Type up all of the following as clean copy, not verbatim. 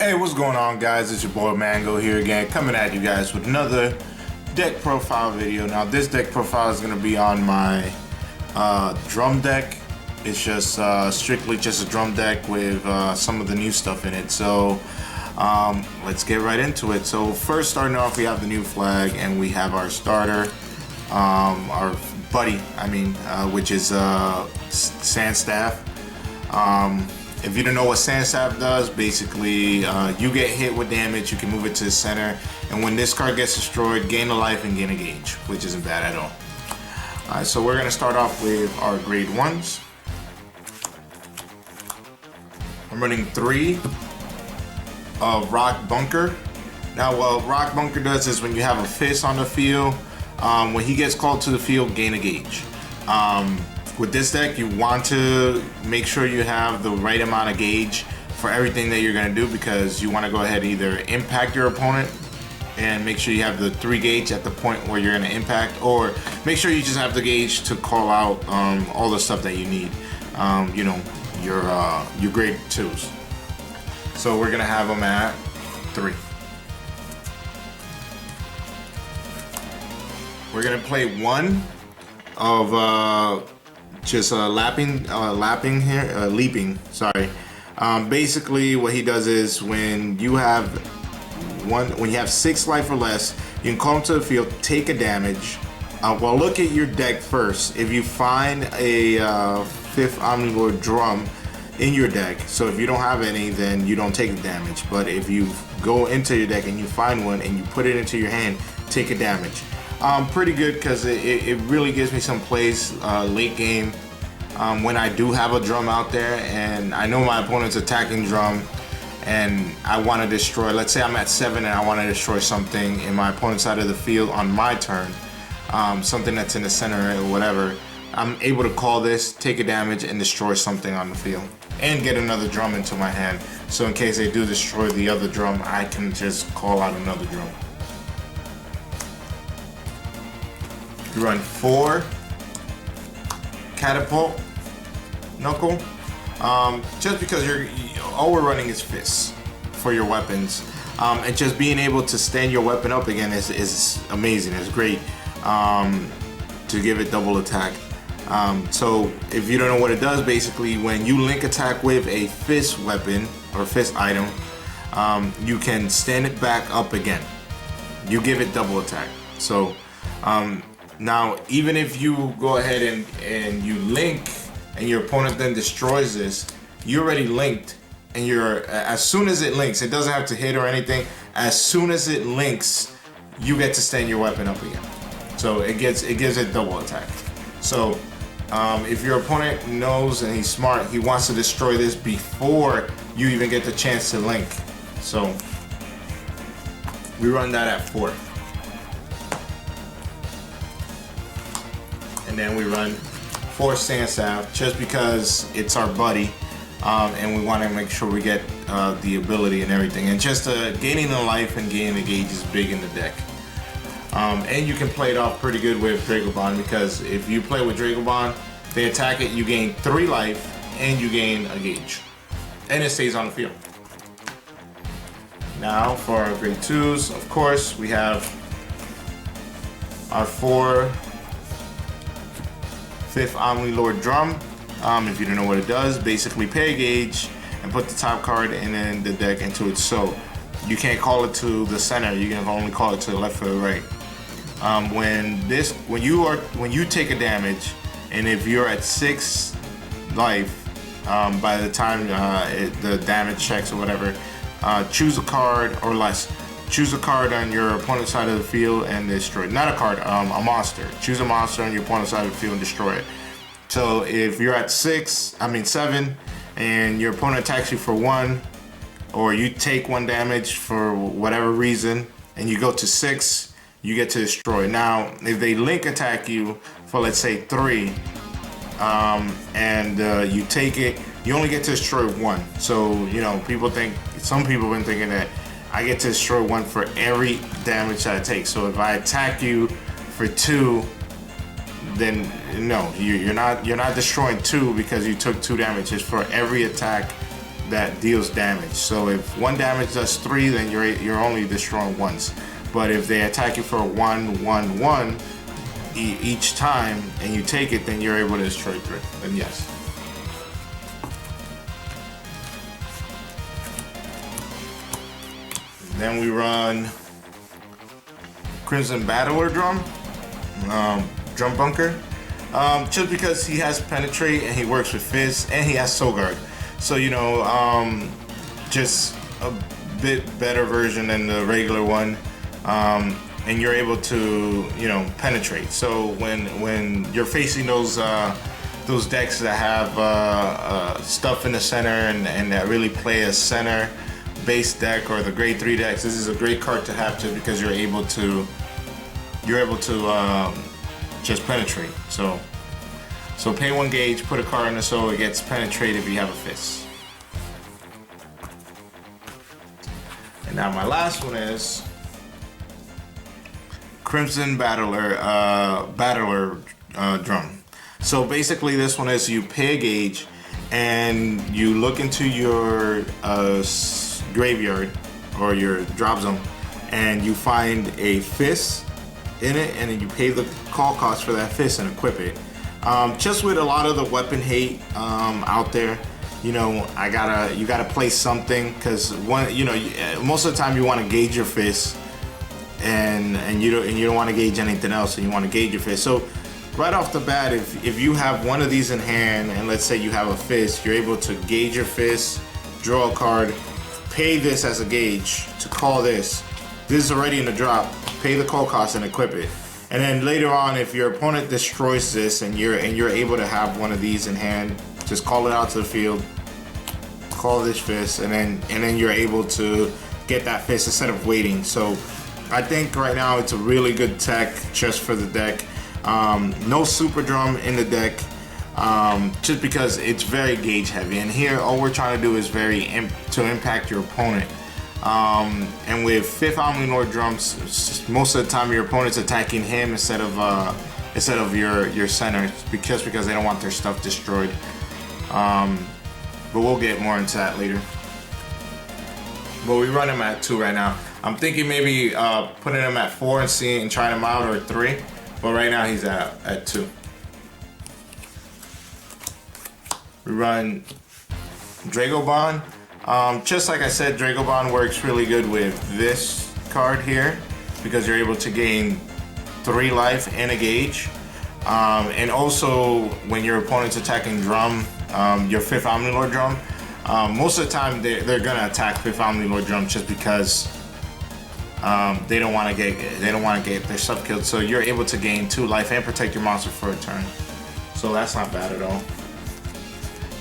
Hey, what's going on, guys? It's your boy Mango here again, coming at you guys with another deck profile video. Now, this deck profile is going to be on my drum deck. It's just strictly just a drum deck with some of the new stuff in it. So let's get right into it. So first, starting off, we have the new flag, and we have our starter, our buddy, which is Sand Staff. If you don't know what Sand Staff does, basically you get hit with damage, you can move it to the center, and when this card gets destroyed, gain a life and gain a gauge, which isn't bad at all. Alright, so we're going to start off with our grade 1s. I'm running 3 of Rock Bunker. Now what Rock Bunker does is when you have a fist on the field, when he gets called to the field, gain a gauge. With this deck, you want to make sure you have the right amount of gauge for everything that you're going to do, because you want to go ahead and either impact your opponent and make sure you have the 3 gauge at the point where you're going to impact, or make sure you just have the gauge to call out all the stuff that you need, you know, your grade 2s. So we're going to have them at 3. We're going to play 1 of just leaping. Sorry. Basically, what he does is when you have 6 life or less, you can call him to the field, take a damage. Well, look at your deck first. If you find a 5th Omnilord drum in your deck, so if you don't have any, then you don't take the damage. But if you go into your deck and you find one and you put it into your hand, take a damage. Pretty good, because it really gives me some plays late game when I do have a drum out there and I know my opponent's attacking drum and I want to destroy. Let's say I'm at 7 and I want to destroy something in my opponent's side of the field on my turn, something that's in the center or whatever. I'm able to call this, take a damage, and destroy something on the field and get another drum into my hand. So in case they do destroy the other drum, I can just call out another drum. You run 4 Catapult Knuckle, just because all we're running is fists for your weapons, and just being able to stand your weapon up again is amazing. It's great to give it double attack. So if you don't know what it does, basically when you link attack with a fist weapon or fist item, you can stand it back up again. You give it double attack. So now, even if you go ahead and you link and your opponent then destroys this, you're already linked, and as soon as it links, it doesn't have to hit or anything. As soon as it links, you get to stand your weapon up again. So it gives it double attack. So if your opponent knows and he's smart, he wants to destroy this before you even get the chance to link. So we run that at 4. And then we run 4 Sand Staff, just because it's our buddy, and we want to make sure we get the ability and everything. And just gaining the life and gaining the gauge is big in the deck. And you can play it off pretty good with Dragobond, because if you play with Dragobond, they attack it, you gain 3 life and you gain a gauge, and it stays on the field. Now for our grade 2s, of course, we have our 4 5th Omnilord drum. If you don't know what it does, basically pay a gauge and put the top card in the deck into it. So you can't call it to the center, you can only call it to the left or the right. When you take a damage, and if you're at 6 life by the time the damage checks or whatever, choose a card or less. Choose a card on your opponent's side of the field and destroy it. Not a card, a monster. Choose a monster on your opponent's side of the field and destroy it. So if you're at 7, and your opponent attacks you for 1, or you take 1 damage for whatever reason, and you go to 6, you get to destroy. Now, if they link attack you for, let's say, 3, and you take it, you only get to destroy 1. So, you know, some people have been thinking that I get to destroy 1 for every damage that I take. So if I attack you for 2, then no, you're not destroying 2 because you took 2 damage. It's for every attack that deals damage. So if one damage does 3, then you're only destroying once. But if they attack you for 1, 1, 1 each time, and you take it, then you're able to destroy 3. Then yes. Then we run Crimson Battler Drum, Drum Bunker. Just because he has Penetrate and he works with Fizz and he has Soul Guard. So, you know, just a bit better version than the regular one. And you're able to, you know, penetrate. So when you're facing those decks that have stuff in the center and that really play a center base deck or the grade 3 decks, this is a great card to have just because you're able to just penetrate. So pay 1 gauge, put a card in the soul, it gets penetrate if you have a Fist. And now my last one is Crimson Battler Drum. So basically this one is you pay a gauge and you look into your graveyard or your drop zone and you find a Fist in it, and then you pay the call cost for that Fist and equip it. Just with a lot of the weapon hate out there, you know, you gotta play something, because most of the time you want to gauge your Fist, and you don't want to gauge anything else, and you want to gauge your Fist. So right off the bat, if you have one of these in hand, and let's say you have a Fist, you're able to gauge your Fist, draw a card, pay this as a gauge to call this. This is already in the drop. Pay the call cost and equip it. And then later on, if your opponent destroys this and you're able to have one of these in hand, just call it out to the field, call this Fist, and then you're able to get that Fist instead of waiting. So I think right now it's a really good tech just for the deck. No super drum in the deck, just because it's very gauge heavy. And here, all we're trying to do is to impact your opponent. And with 5th Omnilord drums, most of the time your opponent's attacking him instead of your center, just because they don't want their stuff destroyed. But we'll get more into that later. But we run him at 2 right now. I'm thinking maybe putting him at 4 and trying him out, or 3. But right now he's at 2. We run Dragobond. Just like I said, Dragobond works really good with this card here, because you're able to gain 3 life and a gauge. And also when your opponent's attacking drum, your 5th Omnilord drum, most of the time they're gonna attack 5th Omnilord drum just because they don't want to get their stuff killed. So you're able to gain 2 life and protect your monster for a turn. So that's not bad at all.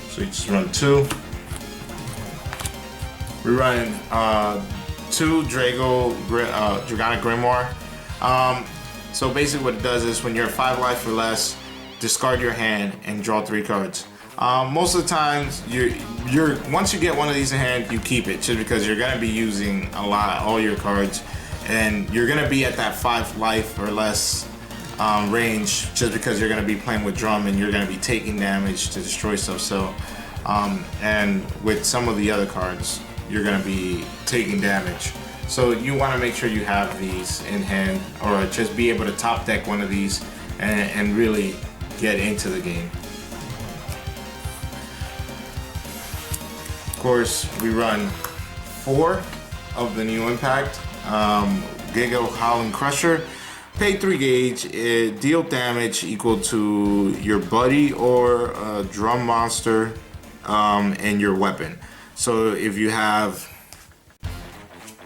So you just run 2. We run 2 Dragonic Grimoire. So basically what it does is when you're 5 life or less, discard your hand and draw 3 cards. Most of the times, once you get one of these in hand, you keep it, just because you're gonna be using all your cards, and you're gonna be at that 5 life or less range, just because you're gonna be playing with drum and you're gonna be taking damage to destroy stuff. So, and with some of the other cards, you're gonna be taking damage. So you want to make sure you have these in hand, or just be able to top deck one of these and really get into the game. Of course, we run 4 of the new impact. Giga Howling Crusher. Pay 3 gauge, deal damage equal to your buddy or a drum monster and your weapon. So if you have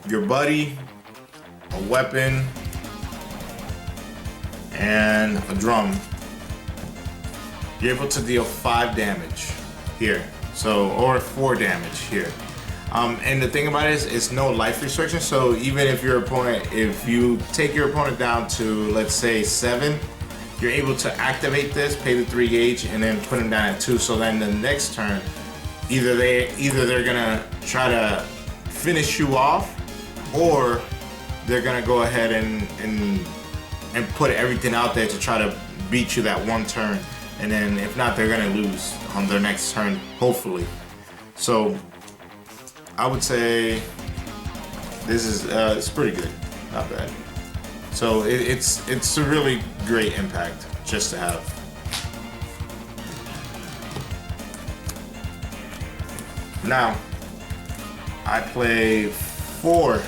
your buddy, a weapon, and a drum, you're able to deal 5 damage here. So, or 4 damage here. And the thing about it is, it's no life restriction. So even if you take your opponent down to, let's say 7, you're able to activate this, pay the 3 gauge, and then put them down at 2. So then the next turn, either they're gonna try to finish you off, or they're gonna go ahead and put everything out there to try to beat you that one turn. And then if not, they're gonna lose on their next turn, hopefully. So I would say this is it's pretty good, not bad. So it's a really great impact just to have. Now I play four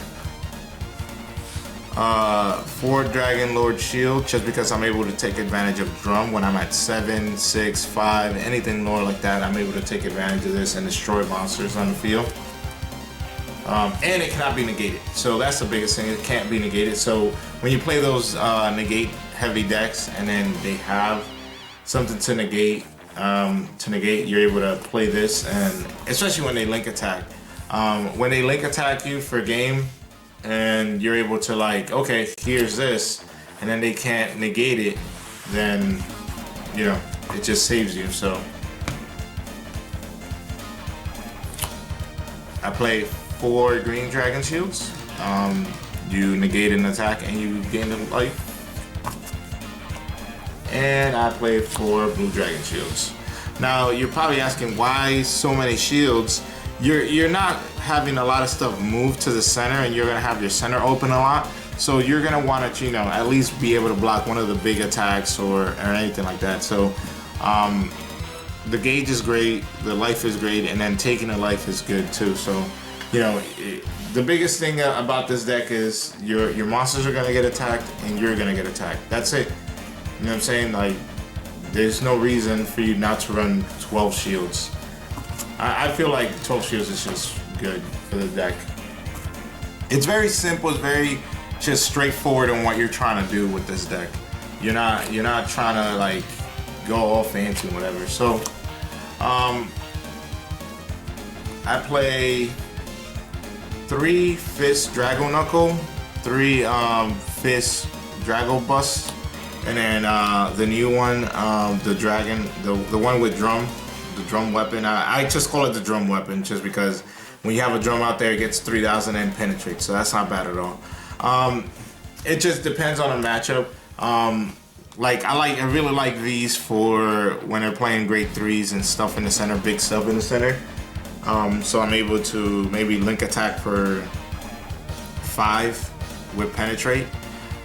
Dragon Lord Shield just because I'm able to take advantage of drum when I'm at 7, 6, 5, anything lower like that. I'm able to take advantage of this and destroy monsters on the field. And it cannot be negated, so that's the biggest thing. It can't be negated. So when you play those negate heavy decks and then they have something to negate, you're able to play this, and especially when they link attack. When they link attack you for game, and you're able to like, okay, here's this, and then they can't negate it, then you know it just saves you. So I play 4 green dragon shields. You negate an attack and you gain the life. And I play 4 blue dragon shields. Now you're probably asking why so many shields. You're not having a lot of stuff move to the center, and you're gonna have your center open a lot. So you're gonna want to, you know, at least be able to block one of the big attacks or anything like that. So the gauge is great, the life is great, and then taking a life is good too. So you know, the biggest thing about this deck is your monsters are gonna get attacked and you're gonna get attacked. That's it. You know what I'm saying? Like, there's no reason for you not to run 12 shields. I feel like 12 shields is just good for the deck. It's very simple. It's very just straightforward on what you're trying to do with this deck. You're not trying to like go all fancy and whatever. So I play 3 Fist Drago Knuckle, 3 Fist Drago Bust, and then the new one, the dragon, the one with drum, the drum weapon. I just call it the drum weapon just because when you have a drum out there, it gets 3,000 and penetrate, so that's not bad at all. It just depends on the matchup. I really like these for when they're playing grade 3s and stuff in the center, big stuff in the center. So I'm able to maybe link attack for 5 with penetrate.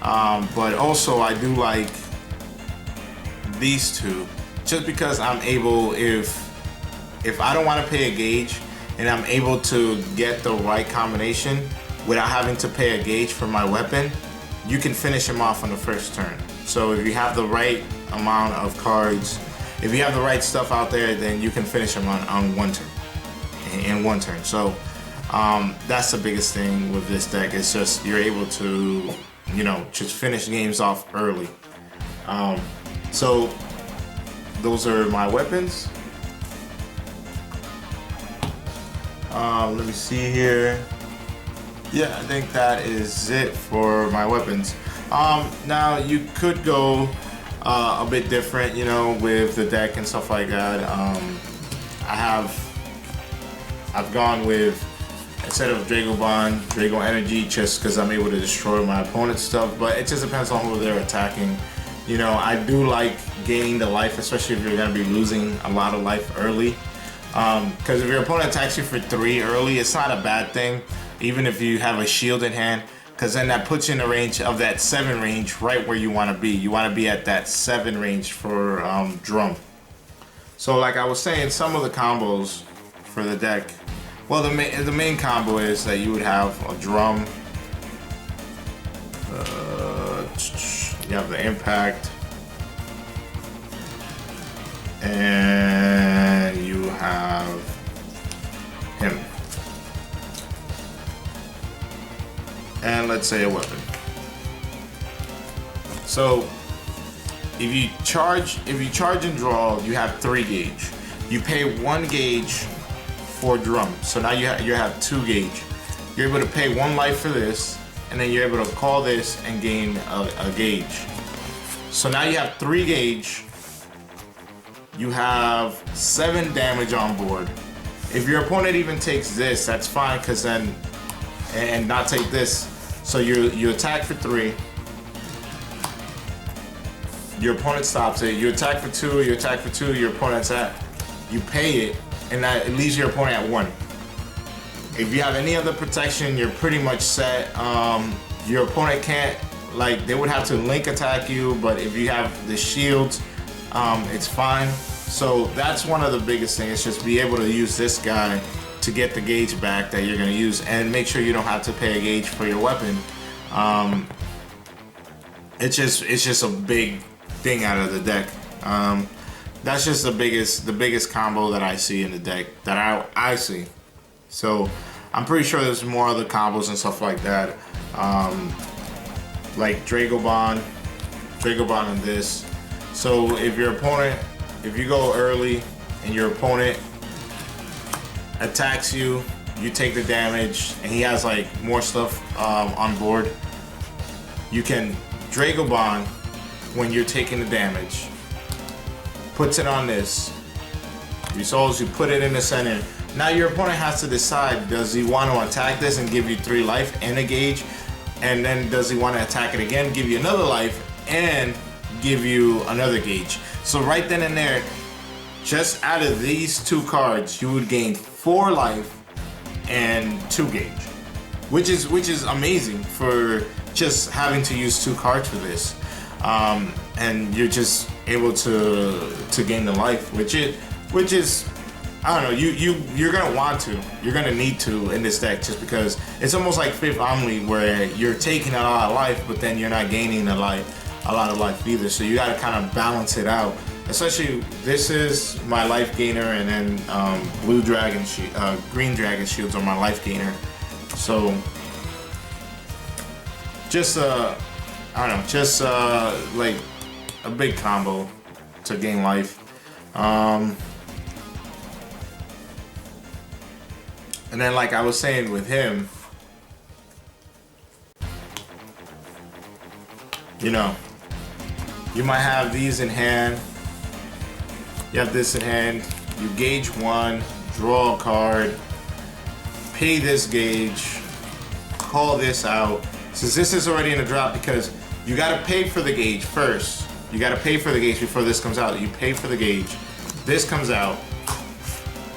But also I do like these two just because I'm able, if I don't want to pay a gauge and I'm able to get the right combination without having to pay a gauge for my weapon, you can finish him off on the first turn. So if you have the right amount of cards, if you have the right stuff out there, then you can finish him on one turn. In one turn. So that's the biggest thing with this deck. It's just you're able to, you know, just finish games off early. So those are my weapons. Let me see here. Yeah, I think that is it for my weapons. Now you could go a bit different, you know, with the deck and stuff like that. I've gone with, instead of Drago Bond, Drago Energy, just because I'm able to destroy my opponent's stuff, but it just depends on who they're attacking. You know, I do like gaining the life, especially if you're going to be losing a lot of life early. Because if your opponent attacks you for 3 early, it's not a bad thing, even if you have a shield in hand, because then that puts you in the range of that 7 range, right where you want to be. You want to be at that 7 range for drum. So like I was saying, some of the combos for the deck, well, the main combo is that you would have a drum, you have the impact, and you have him, and let's say a weapon. So if you charge and draw, you have 3 gauge. You pay 1 gauge for drum, so now you have 2 gauge. You're able to pay 1 life for this, and then you're able to call this and gain a gauge. So now you have 3 gauge. You have 7 damage on board. If your opponent even takes this, that's fine, because then, and not take this, so you attack for 3. Your opponent stops it. You attack for 2. You attack for 2. Your opponent's at. You pay it, and that leaves your opponent at 1. if you have any other protection, you're pretty much set. Your opponent can't, like, they would have to link attack you, but if you have the shields, it's fine. So that's one of the biggest things, just be able to use this guy to get the gauge back that you're going to use, and make sure you don't have to pay a gauge for your weapon. It's just a big thing out of the deck. That's just the biggest combo that I see in the deck, that I see. So I'm pretty sure there's more other combos and stuff like that, like Dragobond and this. So if you go early and your opponent attacks you, you take the damage, and he has like more stuff on board, you can Dragobond when you're taking the damage, puts it on this. You put it in the center. Now your opponent has to decide, does he want to attack this and give you 3 life and a gauge? And then does he want to attack it again, give you another life, and give you another gauge? So right then and there, just out of these 2 cards, you would gain 4 life and 2 gauge. Which is amazing for just having to use 2 cards for this. And you're just able to gain the life, which is I don't know, you're gonna want to, you're gonna need to in this deck, just because it's almost like 5th Omni, where you're taking a lot of life, but then you're not gaining a lot of life either. So you gotta kind of balance it out. Especially, this is my life gainer, and then green dragon shields are my life gainer. So just I don't know, just like a big combo to gain life. And then, like I was saying with him, you know, you might have these in hand. You have this in hand. You gauge 1, draw a card, pay this gauge, call this out. Since this is already in a drop, because you gotta pay for the gauge first. You gotta pay for the gauge before this comes out. You pay for the gauge. This comes out.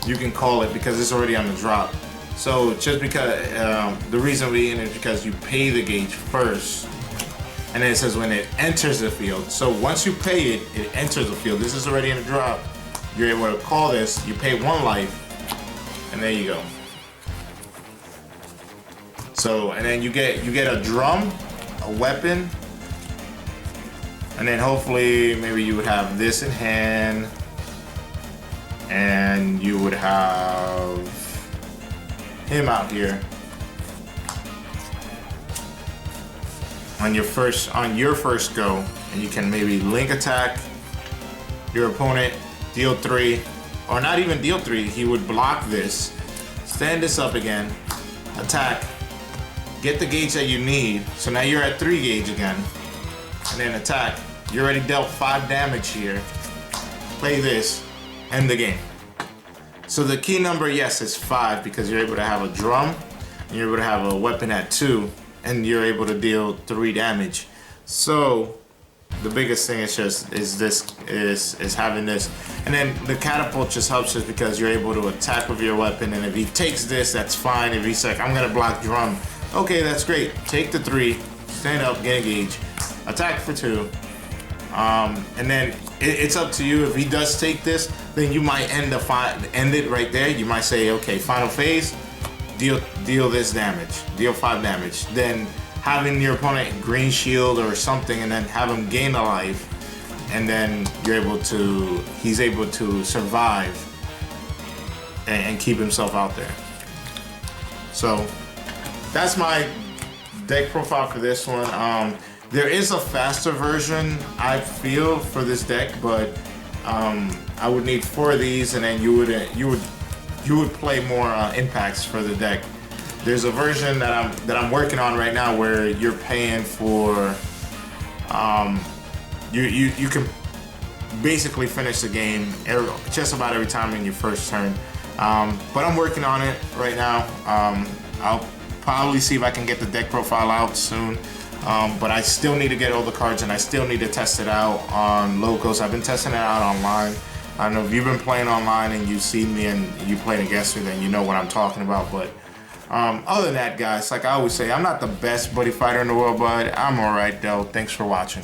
You can call it because it's already on the drop. So just because the reason we in it is because you pay the gauge first, and then it says when it enters the field. So once you pay it, it enters the field. This is already in the drop. You're able to call this. You pay 1 life, and there you go. So, and then you get a drum, a weapon, and then hopefully maybe you would have this in hand, and you would have him out here on your first go, and you can maybe link attack your opponent, deal 3, or not even deal 3. He would block this, stand this up again, attack, get the gauge that you need. So now you're at 3 gauge again, and then attack. You already dealt 5 damage here. Play this, end the game. So the key number, yes, is 5, because you're able to have a drum, and you're able to have a weapon at 2, and you're able to deal 3 damage. So the biggest thing is having this, and then the catapult just helps us because you're able to attack with your weapon. And if he takes this, that's fine. If he's like, I'm gonna block drum, okay, that's great. Take the 3, stand up, get a gauge, attack for 2. And then it's up to you. If he does take this, then you might end it right there. You might say, okay, final phase, deal this damage, deal 5 damage. Then having your opponent green shield or something, and then have him gain a life, and then he's able to survive and keep himself out there. So that's my deck profile for this one. There is a faster version, I feel, for this deck, but I would need 4 of these, and then you would play more impacts for the deck. There's a version that I'm working on right now where you're paying for you can basically finish the game just about every time in your first turn. But I'm working on it right now. I'll probably see if I can get the deck profile out soon. But I still need to get all the cards, and I still need to test it out on locals. I've been testing it out online. I don't know if you've been playing online and you've seen me and you played against me, then you know what I'm talking about. But Other than that, guys, like I always say, I'm not the best buddy fighter in the world, but I'm alright though. Thanks for watching.